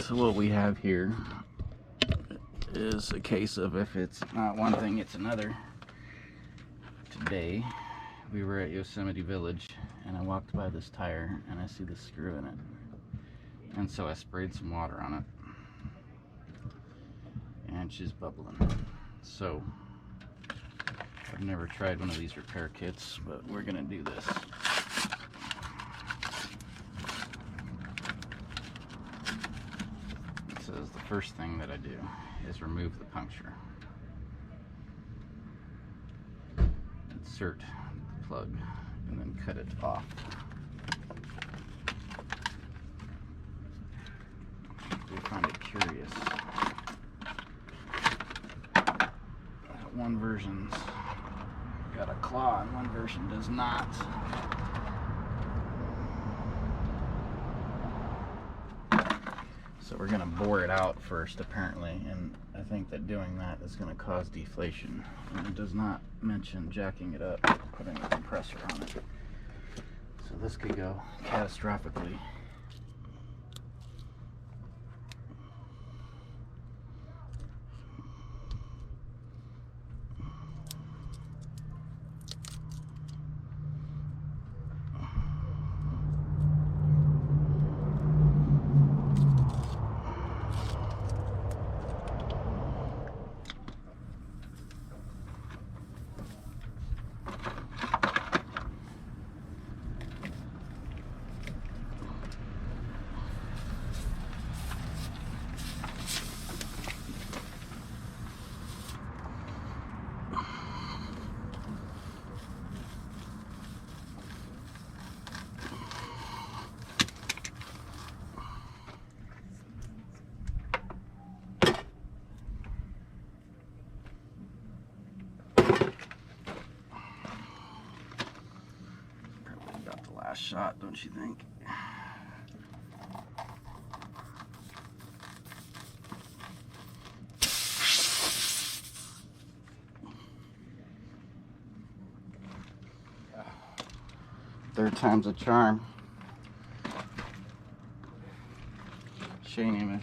So what we have here is a case of if it's not one thing, it's another. Today, we were at Yosemite Village, and I walked by this tire, and I see the screw in it. And so I sprayed some water on it. And she's bubbling. So, I've never tried one of these repair kits, but we're gonna do this. It says the first thing that I do is remove the puncture. Insert the plug and then cut it off. We find it curious. One version's got a claw and one version does not. So we're gonna bore it out first, apparently, and I think that doing that is gonna cause deflation. And it does not mention jacking it up, putting a compressor on it. So this could go catastrophically. Shot, don't you think? Third time's a charm. Shane,